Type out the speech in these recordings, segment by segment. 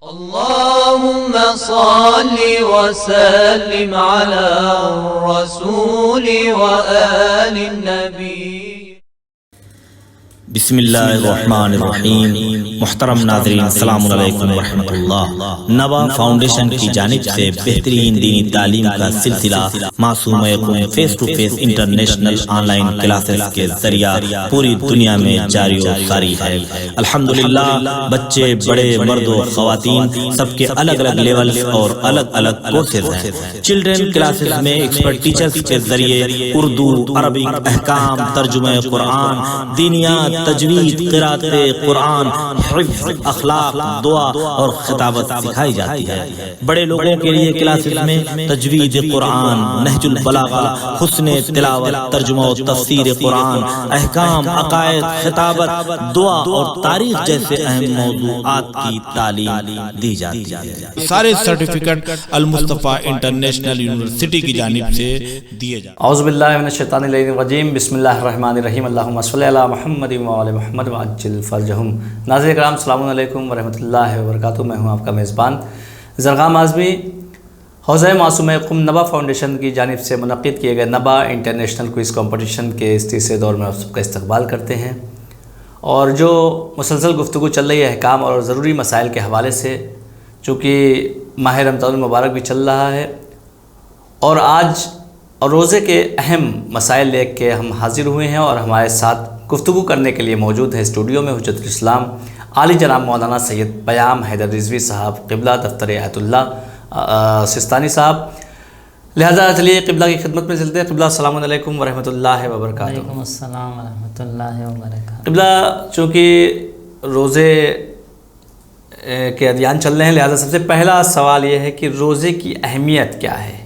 اللهم صل وسلم على الرسول وآل النبي. بسم اللہ الرحمن الرحیم. محترم ناظرین، السلام علیکم ورحمۃ اللہ. نوا فاؤنڈیشن کی جانب سے بہترین دینی تعلیم کا سلسلہ معصوم قم face to face international online classes کے ذریعہ پوری دنیا میں جاری و ساری ہے. الحمدللہ بچے، بڑے، مرد و خواتین سب کے الگ الگ لیول اور الگ الگ کورسز ہیں. چلڈرن کلاسز میں ایکسپرٹ ٹیچرز کے ذریعے اردو، عربک، احکام، ترجمہ قرآن، دینیات، تجوید، قرات قرآن، حفظ، اخلاق، دعا اور خطابت سکھائی جاتی ہے. بڑے لوگوں کے لیے کلاسز میں تجوید قرآن، نہج البلاغہ، حسن تلاوت، ترجمہ و تفسیر قرآن، احکام، عقائد، خطابت، دعا اور تاریخ جیسے اہم موضوعات کی تعلیم دی جاتی ہے. سارے سرٹیفکیٹ المصطفیٰ انٹرنیشنل یونیورسٹی کی جانب سے دیے جاتے ہیں. اعوذ باللہ من الشیطان الرجیم. بسم اللہ الرحمن الرحیم. اللہم صلی علی محمد وعلی محمد وعجل فرجہم. ناظرین کرام، السلام علیکم ورحمۃ اللہ وبرکاتہ. میں ہوں آپ کا میزبان زرغام اعظمی. حوزہ معصوم قم نبا فاؤنڈیشن کی جانب سے منعقد کیے گئے نبا انٹرنیشنل کوئز کمپٹیشن کے اس تیسرے دور میں آپ سب کا استقبال کرتے ہیں. اور جو مسلسل گفتگو چل رہی ہے احکام اور ضروری مسائل کے حوالے سے، چونکہ ماہ رمضان المبارک بھی چل رہا ہے اور آج اور روزے کے اہم مسائل لے کے ہم حاضر ہوئے ہیں، اور ہمارے ساتھ گفتگو کرنے کے لیے موجود ہے اسٹوڈیو میں حجت الاسلام عالی جناب مولانا سید پیام حیدر رضوی صاحب، قبلہ دفتر آیت اللہ سستانی صاحب. لہذا چلیے قبلہ کی خدمت میں چلتے ہیں. قبلہ السلام علیکم ورحمۃ اللہ وبرکاتہ. وعلیکم السلام ورحمۃ اللہ وبرکاتہ. قبلہ، چونکہ روزے کے ادیان چل رہے ہیں، لہذا سب سے پہلا سوال یہ ہے کہ روزے کی اہمیت کیا ہے؟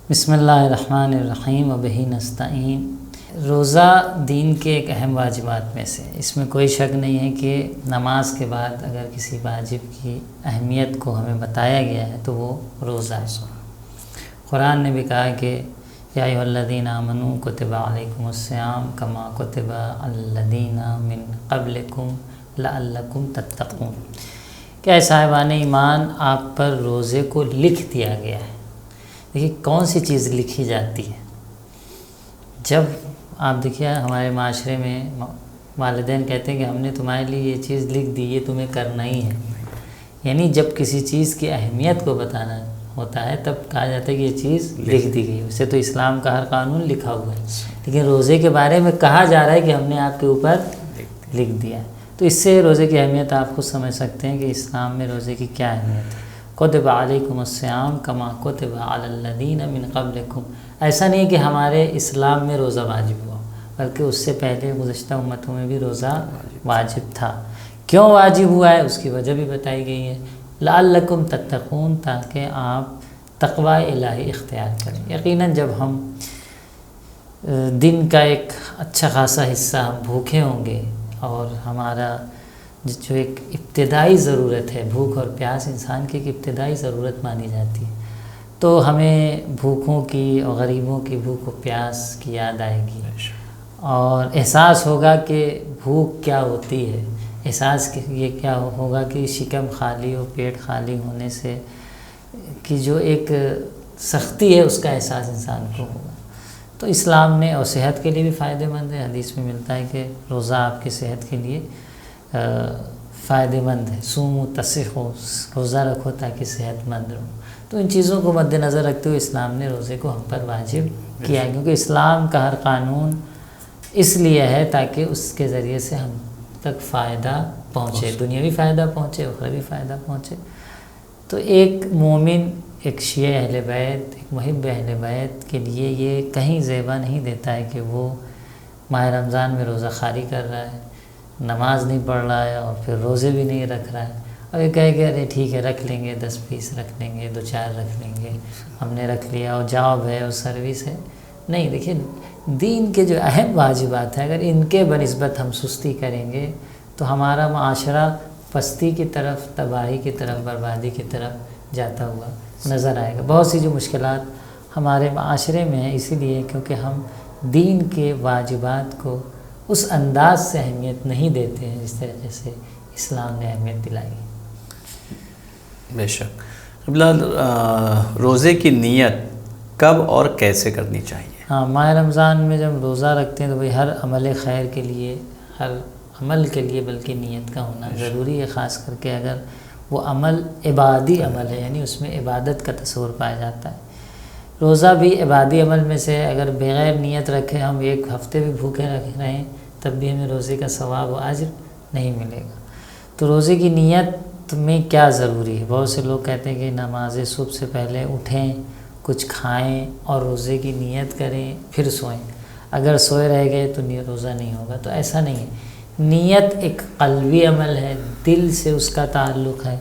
بسم اللہ الرحمن الرحیم وبہ نستعین. روزہ دین کے ایک اہم واجبات میں سے، اس میں کوئی شک نہیں ہے کہ نماز کے بعد اگر کسی واجب کی اہمیت کو ہمیں بتایا گیا ہے تو وہ روزہ ہے. قرآن نے بھی کہا کہ یا ایھا الذین آمنوا کتب علیکم الصیام کما کتب علی الذین من قبلکم لعلکم تتقون. کہ اے صاحبان ایمان، آپ پر روزے کو لکھ دیا گیا ہے. دیکھیے کون سی چیز لکھی جاتی ہے. جب آپ دیکھیے ہمارے معاشرے میں والدین کہتے ہیں کہ ہم نے تمہارے لیے یہ چیز لکھ دی، یہ تمہیں کرنا ہی ہے. یعنی جب کسی چیز کی اہمیت کو بتانا ہوتا ہے تب کہا جاتا ہے کہ یہ چیز لکھ دی گئی. ویسے تو اسلام کا ہر قانون لکھا ہوا ہے، لیکن روزے کے بارے میں کہا جا رہا ہے کہ ہم نے آپ کے اوپر لکھ دیا ہے. تو اس سے روزے کی اہمیت آپ خود سمجھ سکتے ہیں کہ اسلام میں روزے کی کیا اہمیت ہے. کتب علیکم الصیام کما کتب علی الذین من قبلکم. ایسا نہیں کہ ہمارے اسلام میں روزہ واجب ہوا، بلکہ اس سے پہلے گزشتہ امتوں میں بھی روزہ واجب تھا. کیوں واجب ہوا ہے اس کی وجہ بھی بتائی گئی ہے. لعلکم تتقون، تاکہ آپ تقوی الہی اختیار کریں. یقیناً جب ہم دن کا ایک اچھا خاصا حصہ ہم بھوکے ہوں گے، اور ہمارا جو ایک ابتدائی ضرورت ہے، بھوک اور پیاس انسان کی ایک ابتدائی ضرورت مانی جاتی ہے، تو ہمیں بھوکوں کی اور غریبوں کی بھوک و پیاس کی یاد آئے گی، اور احساس ہوگا کہ بھوک کیا ہوتی ہے. احساس یہ کیا ہوگا کہ شکم خالی اور پیٹ خالی ہونے سے کی جو ایک سختی ہے اس کا احساس انسان کو ہوگا. تو اسلام نے، اور صحت کے لیے بھی فائدہ مند ہے، حدیث میں ملتا ہے کہ روزہ آپ کی صحت کے لیے فائدہ مند ہے. صوموا تصحوا، روزہ رکھو تاکہ صحت مند رہو. تو ان چیزوں کو مد نظر رکھتے ہوئے اسلام نے روزے کو ہم پر واجب کیا ہے، کیونکہ اسلام کا ہر قانون اس لیے ہے تاکہ اس کے ذریعے سے ہم تک فائدہ پہنچے، دنیاوی فائدہ پہنچے، اخروی فائدہ پہنچے. تو ایک مومن، ایک شیعہ اہل بیت، ایک محب اہل بیت کے لیے یہ کہیں زیبا نہیں دیتا ہے کہ وہ ماہ رمضان میں روزہ خالی کر رہا ہے، نماز نہیں پڑھ رہا ہے اور پھر روزے بھی نہیں رکھ رہا ہے، اور یہ کہے کہ ارے ٹھیک ہے رکھ لیں گے، 10 پیس رکھ لیں گے، 2-4 رکھ لیں گے، ہم نے رکھ لیا اور جاب ہے اور سروس ہے. نہیں، دیکھیے دین کے جو اہم واجبات ہیں اگر ان کے بنسبت ہم سستی کریں گے تو ہمارا معاشرہ پستی کی طرف، تباہی کی طرف، بربادی کی طرف جاتا ہوا نظر آئے گا. بہت سی جو مشکلات ہمارے معاشرے میں ہیں اسی لیے کیونکہ ہم دین کے واجبات کو اس انداز سے اہمیت نہیں دیتے ہیں جس طریقے سے اسلام نے اہمیت دلائی. بے شک. قبلہ روزے کی نیت کب اور کیسے کرنی چاہیے؟ ہاں، ماہ رمضان میں جب روزہ رکھتے ہیں تو بھئی ہر عمل خیر کے لیے، ہر عمل کے لیے بلکہ نیت کا ہونا ضروری ہے، خاص کر کے اگر وہ عمل عبادی عمل ہے، یعنی اس میں عبادت کا تصور پایا جاتا ہے. روزہ بھی عبادی عمل میں سے، اگر بغیر نیت رکھے ہم ایک ہفتے بھی بھوکے رہیں تب بھی ہمیں روزے کا ثواب و اجر نہیں ملے گا. تو روزے کی نیت میں کیا ضروری ہے؟ بہت سے لوگ کہتے ہیں کہ نماز صبح سے پہلے اٹھیں، کچھ کھائیں اور روزے کی نیت کریں پھر سوئیں. اگر سوئے رہ گئے تو روزہ نہیں ہوگا. تو ایسا نہیں ہے. نیت ایک قلبی عمل ہے، دل سے اس کا تعلق ہے.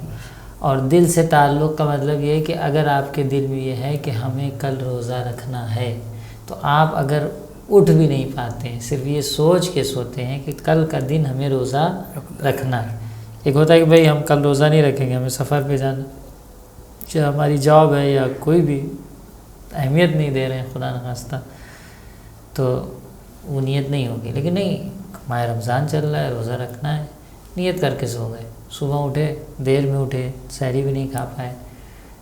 اور دل سے تعلق کا مطلب یہ ہے کہ اگر آپ کے دل میں یہ ہے کہ ہمیں کل روزہ رکھنا ہے، تو آپ اگر اٹھ بھی نہیں پاتے ہیں، صرف یہ سوچ کے سوتے ہیں کہ کل کا دن ہمیں روزہ رکھنا ہے. ایک ہوتا ہے کہ بھئی ہم کل روزہ نہیں رکھیں گے، ہمیں سفر پہ جانا، چاہے ہماری جاب ہے یا کوئی بھی، اہمیت نہیں دے رہے ہیں خدا نخواستہ، تو وہ نیت نہیں ہوگی. لیکن نہیں، ماہ رمضان چل رہا ہے، روزہ رکھنا ہے، نیت کر کے سو گئے، صبح اٹھے، دیر میں اٹھے، سحری بھی نہیں کھا پائے،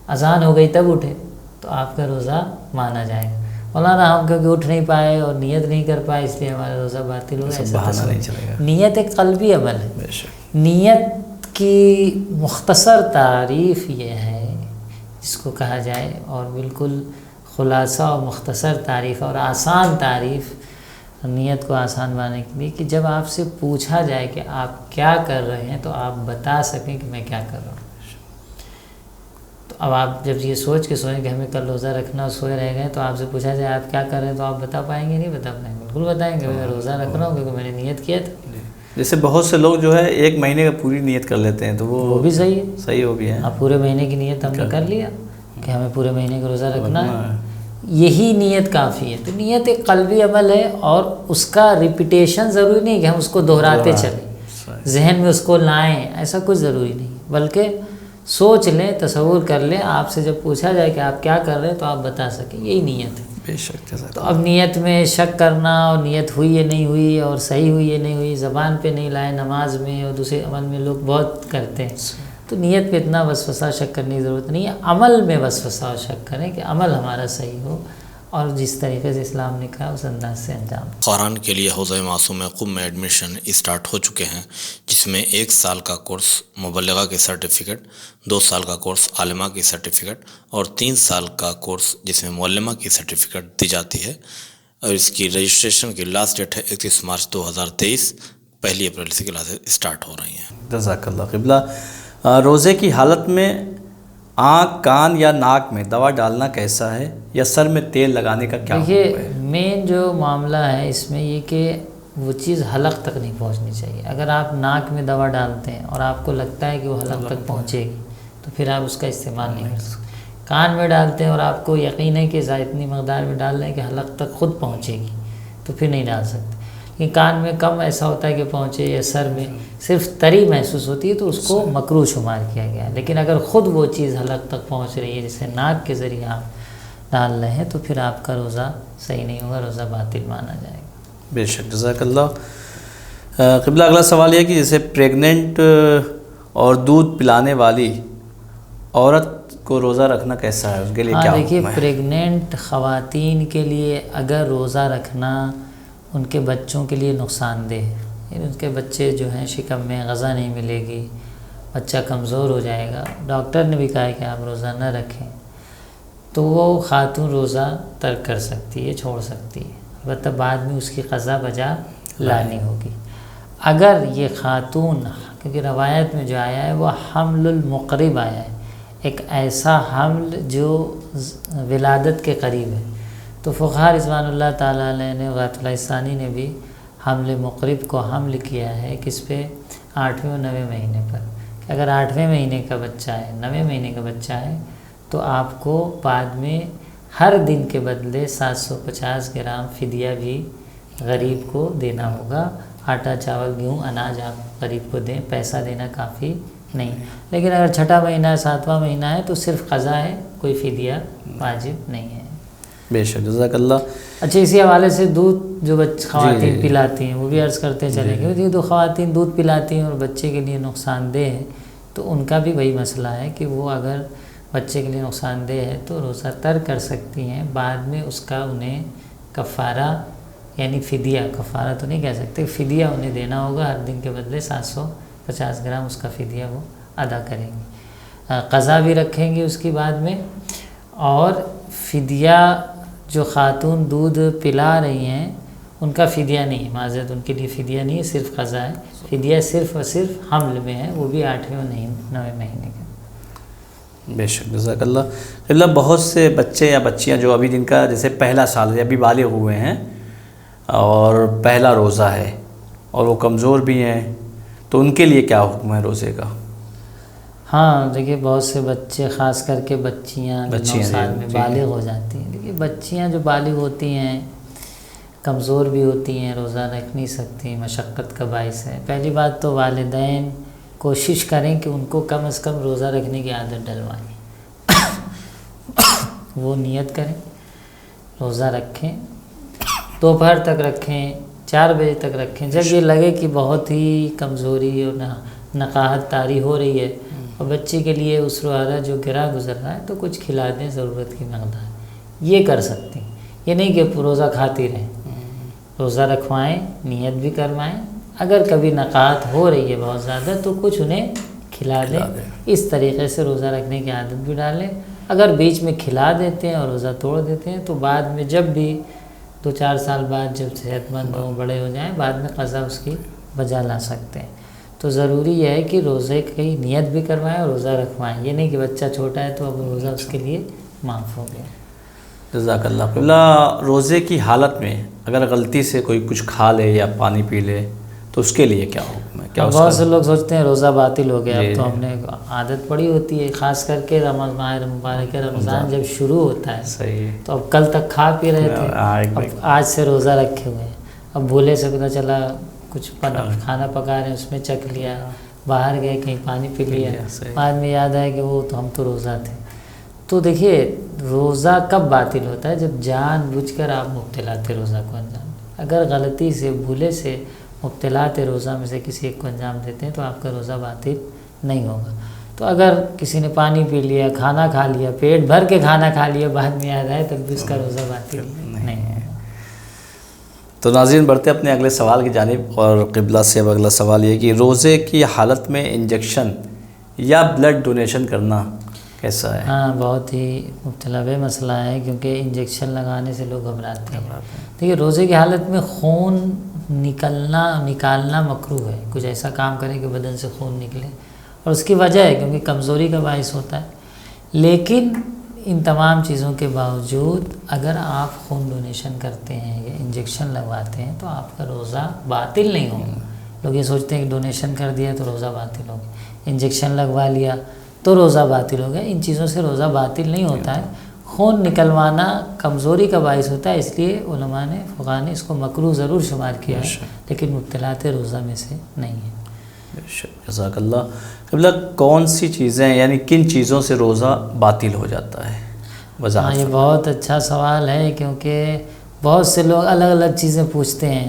اذان ہو گئی تب اٹھے، تو آپ کا روزہ مانا جائے گا. مولانا ہم کیونکہ اٹھ نہیں پائے اور نیت نہیں کر پائے اس لیے ہمارا روزہ باطل ہو گیا، ایسا بہانہ نہیں چلے گا. نیت ایک قلبی عمل ہے. نیت کی مختصر تعریف یہ ہے جس کو کہا جائے، اور بالکل خلاصہ اور مختصر تعریف اور آسان تعریف نیت کو آسان بنانے کے لیے، کہ جب آپ سے پوچھا جائے کہ آپ کیا کر رہے ہیں تو آپ بتا سکیں کہ میں کیا کر رہا ہوں. تو اب آپ جب یہ سوچ کے سوئیں کہ ہمیں کل روزہ رکھنا اور سوئے رہ گئے، تو آپ سے پوچھا جائے آپ کیا کر رہے ہیں تو آپ بتا پائیں گے؟ نہیں بتا پائیں گے. بالکل بتائیں گے، میں روزہ رکھ رہا ہوں کیونکہ میں نے نیت کیا تھا. جیسے بہت سے لوگ جو ہے ایک مہینے کا پوری نیت کر لیتے ہیں، تو وہ بھی صحیح ہے. صحیح ہو بھی ہے. اب پورے مہینے کی نیت ہم نے کر لیا کہ ہمیں پورے مہینے کا روزہ رکھنا ہے، یہی نیت کافی ہے. تو نیت ایک قلبی عمل ہے، اور اس کا ریپیٹیشن ضروری نہیں کہ ہم اس کو دہراتے چلیں، ذہن میں اس کو لائیں، ایسا کچھ ضروری نہیں. بلکہ سوچ لیں، تصور کر لیں، آپ سے جب پوچھا جائے کہ آپ کیا کر رہے ہیں تو آپ بتا سکیں، یہی نیت ہے. بے شک. تو اب نیت میں شک کرنا، اور نیت ہوئی یا نہیں ہوئی، اور صحیح ہوئی یا نہیں ہوئی، زبان پہ نہیں لائے، نماز میں اور دوسرے عمل میں لوگ بہت کرتے ہیں. تو نیت پہ اتنا وسوسہ شک کرنے کی ضرورت نہیں ہے. عمل میں وسوسہ اور شک کریں کہ عمل ہمارا صحیح ہو اور جس طریقے سے اسلام نے کہا اس انداز سے انجام. قرآن کے لیے حوزہ معصومہ قم میں ایڈمیشن اسٹارٹ ہو چکے ہیں، جس میں 1 سال کا کورس مبلغہ کی سرٹیفکیٹ، 2 سال کا کورس عالمہ کی سرٹیفکیٹ، اور 3 سال کا کورس جس میں معلمہ کی سرٹیفکیٹ دی جاتی ہے. اور اس کی رجسٹریشن کی لاسٹ ڈیٹ ہے 31 مارچ 2023. 1 اپریل سے کلاسز اسٹارٹ ہو رہی ہیں. جزاک اللہ. قبلہ روزے کی حالت میں آنکھ، کان یا ناک میں دوا ڈالنا کیسا ہے، یا سر میں تیل لگانے کا کیا حکم ہے؟ دیکھیے، مین جو معاملہ ہے اس میں یہ کہ وہ چیز حلق تک نہیں پہنچنی چاہیے. اگر آپ ناک میں دوا ڈالتے ہیں اور آپ کو لگتا ہے کہ وہ حلق تک پہنچے گی تو پھر آپ اس کا استعمال نہیں کر سکتے. کان میں ڈالتے ہیں اور آپ کو یقین ہے کہ اتنی مقدار میں ڈال رہے ہیں کہ حلق تک خود پہنچے گی تو پھر نہیں ڈال سکتے. کہ کان میں کم ایسا ہوتا ہے کہ پہنچے، یا سر میں صرف تری محسوس ہوتی ہے تو اس کو مکروہ شمار کیا گیا ہے. لیکن اگر خود وہ چیز حلق تک پہنچ رہی ہے، جیسے ناک کے ذریعے آپ ڈال رہے ہیں، تو پھر آپ کا روزہ صحیح نہیں ہوگا، روزہ باطل مانا جائے گا. بے شک. جزاک اللہ. قبلہ اگلا سوال یہ ہے کہ جیسے پریگننٹ اور دودھ پلانے والی عورت کو روزہ رکھنا کیسا ہے، اس کے لیے کیا حکم ہے؟ دیکھیے، پریگننٹ خواتین کے لیے اگر روزہ رکھنا ان کے بچوں کے لیے نقصان دہ ہے، یعنی ان کے بچے جو ہیں شکم میں غذا نہیں ملے گی، بچہ کمزور ہو جائے گا، ڈاکٹر نے بھی کہا ہے کہ آپ روزہ نہ رکھیں، تو وہ خاتون روزہ ترک کر سکتی ہے، چھوڑ سکتی ہے. البتہ بعد میں اس کی قضا بجا لانی ہوگی. اگر یہ خاتون، کیونکہ روایت میں جو آیا ہے وہ حمل المقرب آیا ہے، ایک ایسا حمل جو ولادت کے قریب ہے، تو فقہا رضوان اللہ تعالیٰ علیہ نے، غایۃ اللہ ثانی نے بھی حمل مقرب کو حمل کیا ہے کس پہ؟ 8ویں اور 9ویں مہینے پر. کہ اگر 8ویں مہینے کا بچہ ہے، 9ویں مہینے کا بچہ ہے، تو آپ کو بعد میں ہر دن کے بدلے 750 گرام فدیہ بھی غریب کو دینا ہوگا. آٹا، چاول، گیہوں، اناج آپ غریب کو دیں، پیسہ دینا کافی نہیں. لیکن اگر 6واں مہینہ ہے، 7واں مہینہ ہے تو صرف قضا ہے، کوئی فدیہ واجب نہیں ہے. بے شک. جزاک اللہ. اچھا، اسی حوالے سے دودھ جو خواتین پلاتی ہیں وہ بھی عرض کرتے چلیں گے. جو خواتین دودھ پلاتی ہیں اور بچے کے لیے نقصان دہ ہے تو ان کا بھی وہی مسئلہ ہے کہ وہ اگر بچے کے لیے نقصان دہ ہے تو روزہ ترک کر سکتی ہیں، بعد میں اس کا انہیں کفارہ یعنی فدیہ، کفارہ تو نہیں کہہ سکتے، فدیہ انہیں دینا ہوگا، ہر دن کے بدلے 750 گرام اس کا فدیہ وہ ادا کریں گے، قضا بھی رکھیں گے اس کی بعد میں۔ اور فدیہ جو خاتون دودھ پلا رہی ہیں ان کا فدیہ نہیں ہے، معذرت، ان کے لیے فدیہ نہیں ہے، صرف قضا ہے۔ فدیہ صرف اور صرف حمل میں ہے، وہ بھی 8ویں اور 9ویں مہینے کا۔ بے شک، جزاک اللہ۔ بہت سے بچے یا بچیاں جو ابھی جن کا جیسے پہلا سال ہے، ابھی بالغ ہوئے ہیں اور پہلا روزہ ہے اور وہ کمزور بھی ہیں، تو ان کے لیے کیا حکم ہے روزے کا؟ ہاں دیکھیے، بہت سے بچے، خاص کر کے بچیاں 9 سال میں بالغ ہو جاتی ہیں۔ دیکھیے بچیاں جو بالغ ہوتی ہیں کمزور بھی ہوتی ہیں، روزہ رکھ نہیں سکتی، مشقت کا باعث ہے۔ پہلی بات تو والدین کوشش کریں کہ ان کو کم از کم روزہ رکھنے کی عادت ڈلوائیں، وہ نیت کریں، روزہ رکھیں، دوپہر تک رکھیں، 4 بجے تک رکھیں، جب یہ لگے کہ بہت ہی کمزوری اور نقاہت طاری ہو رہی ہے اور بچے کے لیے اسرارہ جو گرا گزر رہا ہے تو کچھ کھلا دیں ضرورت کی مقدار، یہ کر سکتے ہیں۔ یہ نہیں کہ روزہ کھاتی رہیں، روزہ رکھوائیں، نیت بھی کروائیں، اگر کبھی نقاہت ہو رہی ہے بہت زیادہ تو کچھ انہیں کھلا دیں، اس طریقے سے روزہ رکھنے کی عادت بھی ڈالیں۔ اگر بیچ میں کھلا دیتے ہیں اور روزہ توڑ دیتے ہیں تو بعد میں جب بھی 2-4 سال بعد جب صحت مند ہوں، بڑے ہو جائیں، بعد میں قضا اس کی بجا لا سکتے ہیں۔ تو ضروری یہ ہے کہ روزے کی نیت بھی کروائیں اور روزہ رکھوائیں، یہ نہیں کہ بچہ چھوٹا ہے تو اب روزہ اس کے لیے معاف ہو گیا۔ جزاک اللہ۔ قبلہ روزے کی حالت میں اگر غلطی سے کوئی کچھ کھا لے یا پانی پی لے تو اس کے لیے کیا حکم ہے؟ بہت سے لوگ سوچتے ہیں روزہ باطل ہو گیا، اب تو ہم نے عادت پڑی ہوتی ہے، خاص کر کے ماہ مبارک رمضان جب شروع ہوتا ہے صحیح، تو اب کل تک کھا پی رہے تھے، اب آج سے روزہ رکھے ہوئے ہیں، اب بھولے سے پتہ چلا کچھ کھانا پکا رہے ہیں اس میں چکھ لیا، باہر گئے کہیں پانی پی لیا، بعد میں یاد آیا کہ وہ تو ہم تو روزہ تھے۔ تو دیکھیے روزہ کب باطل ہوتا ہے؟ جب جان بوجھ کر آپ مبتلا تھے روزہ کو انجام دیں۔ اگر غلطی سے بھولے سے مبتلات روزہ میں سے کسی ایک کو انجام دیتے ہیں تو آپ کا روزہ باطل نہیں ہوگا۔ تو اگر کسی نے پانی پی لیا، کھانا کھا لیا، پیٹ بھر کے کھانا کھا لیا، بعد میں یاد آئے تب بھی اس کا روزہ باطل نہیں ہے۔ تو ناظرین بڑھتے اپنے اگلے سوال کی جانب، اور قبلہ سے اب اگلا سوال یہ کہ روزے کی حالت میں انجیکشن یا بلڈ ڈونیشن کرنا کیسا ہے؟ ہاں بہت ہی مبتلا مسئلہ ہے، کیونکہ انجیکشن لگانے سے لوگ گھبراتے ہیں۔ دیکھیے روزے کی حالت میں خون نکالنا مکروہ ہے، کچھ ایسا کام کرے کہ بدن سے خون نکلے، اور اس کی وجہ ہے کیونکہ کمزوری کا باعث ہوتا ہے۔ لیکن ان تمام چیزوں کے باوجود اگر آپ خون ڈونیشن کرتے ہیں یا انجیکشن لگواتے ہیں تو آپ کا روزہ باطل نہیں ہوگا۔ لوگ یہ سوچتے ہیں کہ ڈونیشن کر دیا تو روزہ باطل ہو گیا، انجیکشن لگوا لیا تو روزہ باطل ہو گیا۔ ان چیزوں سے روزہ باطل نہیں ہوتا ہے۔ خون نکلوانا کمزوری کا باعث ہوتا ہے، اس لیے علماء نے، فقہاء نے اس کو مکروہ ضرور شمار کیا ہے، لیکن مبتلات روزہ میں سے نہیں ہے۔ جزاک اللہ۔ قبلہ کون سی چیزیں یعنی کن چیزوں سے روزہ باطل ہو جاتا ہے؟ ہاں یہ بہت اچھا سوال ہے، کیونکہ بہت سے لوگ الگ الگ چیزیں پوچھتے ہیں۔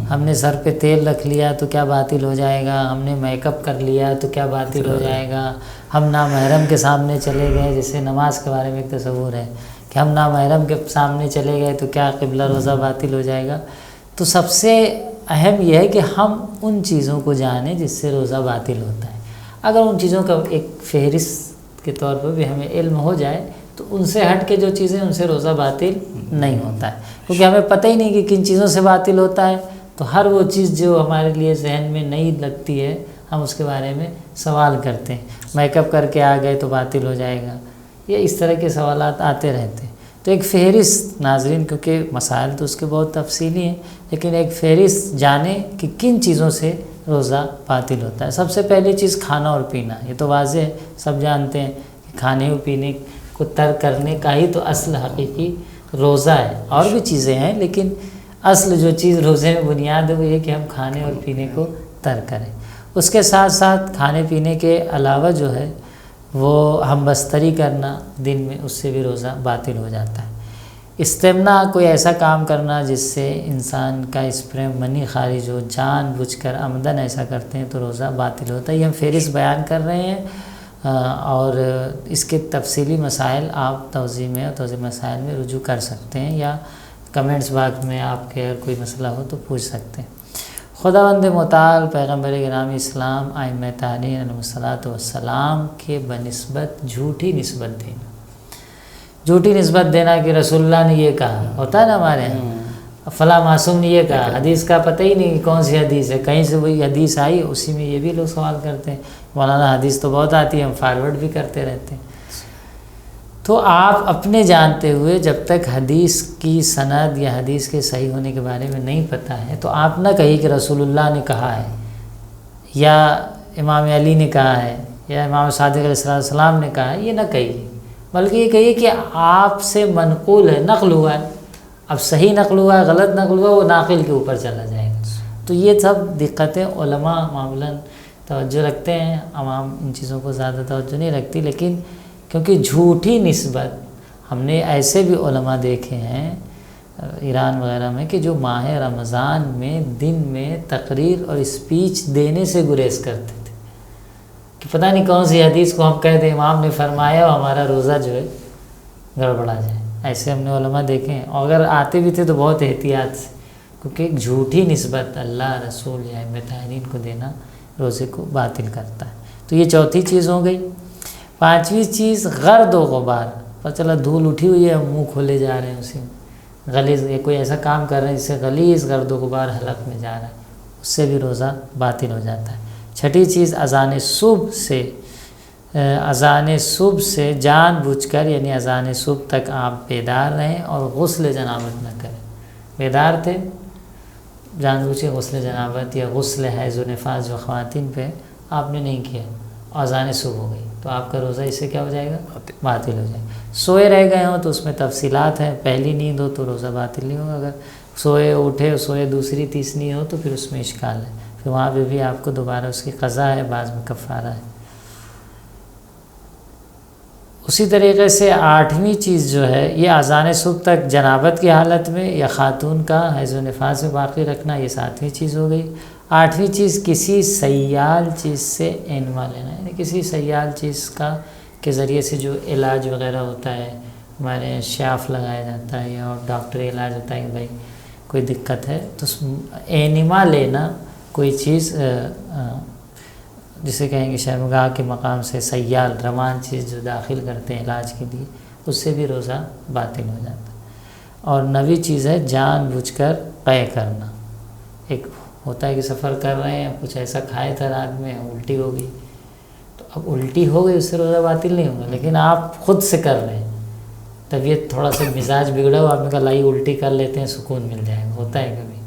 ہم نے سر پہ تیل رکھ لیا تو کیا باطل ہو جائے گا؟ ہم نے میک اپ کر لیا تو کیا باطل ہو جائے گا؟ ہم نامحرم کے سامنے چلے گئے، جیسے نماز کے بارے میں ایک تصور ہے کہ ہم نامحرم کے سامنے چلے گئے تو کیا قبلہ روزہ باطل ہو جائے گا؟ تو سب سے اہم یہ ہے کہ ہم ان چیزوں کو جانیں جس سے روزہ باطل ہوتا ہے۔ اگر ان چیزوں کا ایک فہرست کے طور پر بھی ہمیں علم ہو جائے تو ان سے ہٹ کے جو چیزیں ان سے روزہ باطل نہیں ہوتا ہے، کیونکہ ہمیں پتہ ہی نہیں کہ کن چیزوں سے باطل ہوتا ہے، تو ہر وہ چیز جو ہمارے لیے ذہن میں نہیں لگتی ہے ہم اس کے بارے میں سوال کرتے ہیں۔ میک اپ کر کے آ گئے تو باطل ہو جائے گا، یہ اس طرح کے سوالات آتے رہتے ہیں۔ تو ایک فہرست ناظرین، کیونکہ مسائل تو اس کے بہت تفصیلی ہیں، لیکن ایک فہرست جانیں کہ کن چیزوں سے روزہ باطل ہوتا ہے۔ سب سے پہلی چیز کھانا اور پینا، یہ تو واضح ہے، سب جانتے ہیں کہ کھانے اور پینے کو ترک کرنے کا ہی تو اصل حقیقی روزہ ہے۔ اور بھی چیزیں ہیں لیکن اصل جو چیز روزے میں بنیاد ہے وہ یہ کہ ہم کھانے اور پینے کو ترک کریں۔ اس کے ساتھ ساتھ کھانے پینے کے علاوہ جو ہے وہ ہم بستری کرنا دن میں، اس سے بھی روزہ باطل ہو جاتا ہے۔ استمنا کوئی ایسا کام کرنا جس سے انسان کا اسپرم منی خارج ہو، جان بوجھ کر عمدن ایسا کرتے ہیں تو روزہ باطل ہوتا ہے۔ یہ ہم فہرست بیان کر رہے ہیں، اور اس کے تفصیلی مسائل آپ توضیح میں اور توضیح مسائل میں رجوع کر سکتے ہیں، یا کمنٹس باکس میں آپ کے اگر کوئی مسئلہ ہو تو پوچھ سکتے ہیں۔ خداوند متعال پیغمبر گرامی اسلام ائمہ طاہرین علیہم الصلاۃ والسلام کے بنسبت جھوٹی نسبت دینا، جھوٹی نسبت دینا کہ رسول اللہ نے یہ کہا، ہوتا ہے نا ہمارے یہاں فلاں معصوم نے یہ کہا، حدیث کا پتہ ہی نہیں کہ کون سی حدیث ہے، کہیں سے وہی حدیث آئی اسی میں یہ بھی لوگ سوال کرتے ہیں، مولانا حدیث تو بہت آتی ہے، ہم فارورڈ بھی کرتے رہتے ہیں۔ تو آپ اپنے جانتے ہوئے جب تک حدیث کی سند یا حدیث کے صحیح ہونے کے بارے میں نہیں پتہ ہے تو آپ نہ کہیے کہ رسول اللہ نے کہا ہے، یا امام علی نے کہا ہے، یا امام صادق علیہ السلام نے کہا ہے، یہ نہ کہیے، بلکہ یہ کہیے کہ آپ سے منقول ہے، نقل ہوا ہے۔ اب صحیح نقل ہوا ہے، غلط نقل ہوا ہے، وہ ناقل کے اوپر چلا جائے گا۔ تو یہ سب دقتیں علماء معمولاً توجہ رکھتے ہیں، عوام ان چیزوں کو زیادہ توجہ نہیں رکھتی، لیکن کیونکہ جھوٹی نسبت ہم نے ایسے بھی علماء دیکھے ہیں ایران وغیرہ میں کہ جو ماہ رمضان میں دن میں تقریر اور اسپیچ دینے سے گریز کرتے تھے کہ پتہ نہیں کون سی حدیث کو ہم کہہ دیں امام نے فرمایا اور ہمارا روزہ جو ہے گڑبڑا جائے۔ ایسے ہم نے علماء دیکھے ہیں، اور اگر آتے بھی تھے تو بہت احتیاط سے، کیونکہ ایک جھوٹی نسبت اللہ رسول یا ائمہ طاہرین کو دینا روزے کو باطل کرتا ہے۔ تو یہ چوتھی چیز ہو گئی۔ پانچویں چیز غرد و غبار، پتہ چلا دھول اٹھی ہوئی ہے، ہم منہ کھولے جا رہے ہیں اسی میں، غلیظ کوئی ایسا کام کر رہے ہیں جس سے غلیظ گرد و غبار حلق میں جا رہا ہے، اس سے بھی روزہ باطل ہو جاتا ہے۔ چھٹی چیز اذان صبح سے جان بوجھ کر، یعنی اذان صبح تک آپ بیدار رہیں اور غسل جنابت نہ کریں۔ بیدار تھے، جان بوجھ کے غسل جنابت یا غسل حیض و نفاس جو خواتین پہ آپ نے نہیں کیا، اذان صبح ہو گئی تو آپ کا روزہ اس سے کیا ہو جائے گا؟ باطل ہو جائے گا۔ سوئے رہ گئے ہوں تو اس میں تفصیلات ہیں، پہلی نیند ہو تو روزہ باطل نہیں ہوگا، اگر سوئے اٹھے سوئے دوسری تیسری ہو تو پھر اس میں اشکال ہے، پھر وہاں پہ بھی آپ کو دوبارہ اس کی قضا ہے، بعض میں کفارہ ہے۔ اسی طریقے سے آٹھویں چیز جو ہے یہ اذان صبح تک جنابت کی حالت میں یا خاتون کا حیض و نفاس میں باقی رکھنا، یہ ساتویں چیز ہو گئی۔ آٹھویں چیز کسی سیال چیز سے اینوا لینا، یعنی کسی سیال چیز کا کے ذریعے سے جو علاج وغیرہ ہوتا ہے، ہمارے شاف لگایا جاتا ہے یا ڈاکٹری علاج ہوتا ہے کہ بھائی کوئی دقت ہے تو اینما لینا، کوئی چیز جسے کہیں گے شرمگاہ کے مقام سے سیال روان چیز جو داخل کرتے ہیں علاج کے لیے، اس سے بھی روزہ باطل ہو جاتا ہے۔ اور نویں چیز ہے جان بوجھ کر قے کرنا۔ ایک ہوتا ہے کہ سفر کر رہے ہیں، کچھ ایسا کھائے تھا رات میں، الٹی ہو گئی، تو اب الٹی ہو گئی اس سے روزہ باطل نہیں ہوگا، لیکن آپ خود سے کر رہے ہیں، طبیعت تھوڑا سا مزاج بگڑا ہو، آپ نے کہا لائی الٹی کر لیتے ہیں سکون مل جائے گا، ہوتا ہے کبھی،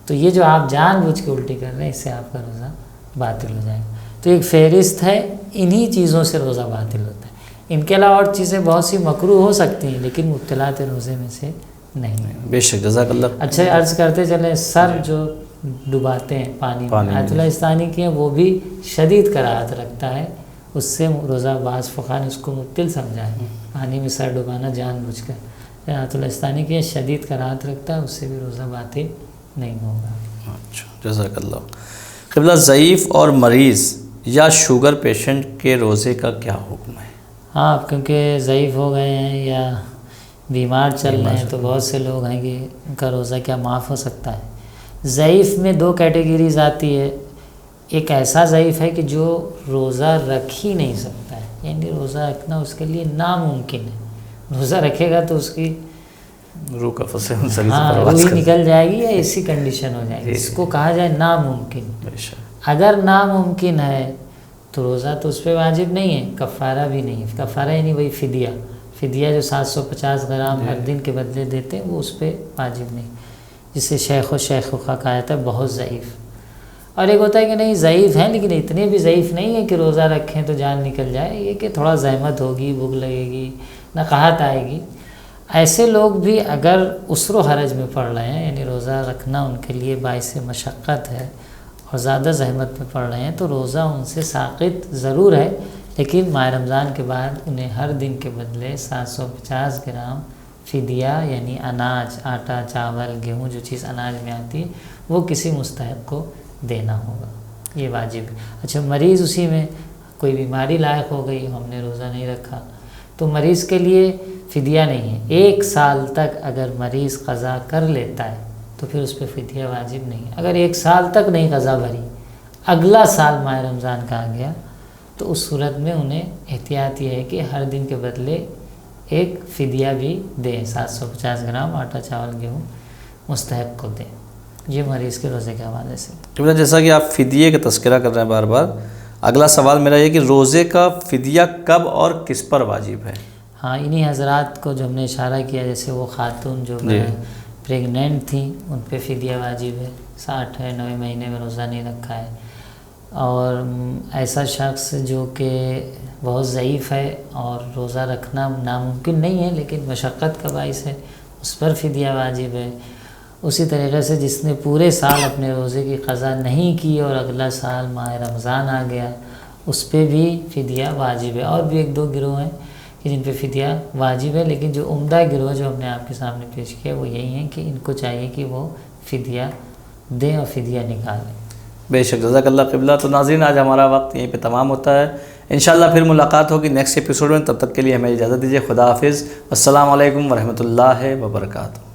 تو یہ جو آپ جان بوجھ کے الٹی کر رہے ہیں اس سے آپ کا روزہ باطل ہو جائے گا۔ تو ایک فہرست ہے، انہی چیزوں سے روزہ باطل ہوتا ہے۔ ان کے علاوہ اور چیزیں بہت سی مکروہ ہو سکتی ہیں لیکن مبتلات روزے میں سے نہیں۔ بے شک، جزاک اللہ۔ اچھا، عرض کرتے چلیں، سر جو ڈباتے ہیں پانی میں، آیت اللہ استانی کی ہے، وہ بھی شدید کراہت رکھتا ہے، اس سے روزہ، بعض فقہا نے اس کو مبتل سمجھا ہے، پانی میں سر ڈبانا جان بوجھ کر، آیت اللہ استانی کی ہے، شدید کراہت رکھتا ہے، اس سے بھی روزہ باطل نہیں ہوگا۔ اچھا، جزاک اللہ۔ قبلہ ضعیف اور مریض یا شوگر پیشنٹ کے روزے کا کیا حکم ہے؟ ہاں، کیونکہ ضعیف ہو گئے ہیں یا بیمار چل رہے ہیں تو بہت سے لوگ ہیں کہ ان کا روزہ کیا معاف ہو سکتا ہے۔ ضعیف میں دو کیٹیگریز آتی ہے، ایک ایسا ضعیف ہے کہ جو روزہ رکھ ہی نہیں سکتا ہے، یعنی روزہ رکھنا اس کے لیے ناممکن ہے، روزہ رکھے گا تو اس کی روح کا فصل روح نکل جائے گی یا ایسی کنڈیشن ہو جائے گی، اس کو کہا جائے ناممکن۔ اگر ناممکن ہے تو روزہ تو اس پہ واجب نہیں ہے، کفارہ بھی نہیں ہے۔ کفارہ یعنی وہی فدیہ جو 750 گرام ہر دن کے بدلے دیتے ہیں، وہ اس پہ واجب نہیں، جسے شیخ کا کہا جاتا ہے بہت ضعیف۔ اور ایک ہوتا ہے کہ نہیں ضعیف ہیں لیکن اتنے بھی ضعیف نہیں ہے کہ روزہ رکھیں تو جان نکل جائے، یہ کہ تھوڑا زحمت ہوگی، بھوک لگے گی، نقاہت آئے گی۔ ایسے لوگ بھی اگر عسر و حرج میں پڑ رہے ہیں، یعنی روزہ رکھنا ان کے لیے باعث مشقت ہے اور زیادہ زحمت میں پڑ رہے ہیں، تو روزہ ان سے ساقط ضرور ہے، لیکن ماہ رمضان کے بعد انہیں ہر دن کے بدلے 750 گرام فدیہ یعنی اناج، آٹا، چاول، گیہوں، جو چیز اناج میں آتی ہے وہ کسی مستحق کو دینا ہوگا، یہ واجب ہے۔ اچھا، مریض اسی میں کوئی بیماری لاحق ہو گئی، ہم نے روزہ نہیں رکھا، تو مریض کے لیے فدیہ نہیں ہے۔ 1 سال تک اگر مریض قضا کر لیتا ہے تو پھر اس پہ فدیہ واجب نہیں ہے۔ اگر 1 سال تک نہیں قضا بھری، اگلا سال ماہ رمضان کا آ گیا، تو اس صورت میں انہیں احتیاط یہ ہے کہ ہر دن کے بدلے ایک فدیہ بھی دیں، 750 گرام آٹا، چاول، گیہوں مستحق کو دیں۔ یہ مریض کے روزے کے حوالے سے۔ جیسا کہ آپ فدیے کا تذکرہ کر رہے ہیں بار بار، اگلا سوال میرا یہ کہ روزے کا فدیہ کب اور کس پر واجب ہے؟ ہاں، انہی حضرات کو جو ہم نے اشارہ کیا، جیسے وہ خاتون جو پریگنینٹ تھیں ان پہ فدیہ واجب ہے، 60 ہے، 9 مہینے میں روزہ نہیں رکھا ہے، اور ایسا شخص جو کہ بہت ضعیف ہے اور روزہ رکھنا ناممکن نہیں ہے لیکن مشقت کا باعث ہے، اس پر فدیہ واجب ہے۔ اسی طریقے سے جس نے پورے سال اپنے روزے کی قضا نہیں کی اور اگلا سال ماہ رمضان آ گیا، اس پہ بھی فدیہ واجب ہے۔ اور بھی 1-2 گروہ ہیں کہ جن پہ فدیہ واجب ہے، لیکن جو عمدہ گروہ جو ہم نے آپ کے سامنے پیش کیا وہ یہی ہیں کہ ان کو چاہیے کہ وہ فدیہ دیں اور فدیہ نکالیں۔ بے شک، جزاک اللہ قبلہ۔ تو ناظرین، آج ہمارا وقت یہیں پہ تمام ہوتا ہے، انشاءاللہ پھر ملاقات ہوگی نیکسٹ ایپیسوڈ میں، تب تک کے لیے ہمیں اجازت دیجیے۔ خدا حافظ، السلام علیکم ورحمۃ اللہ وبرکاتہ۔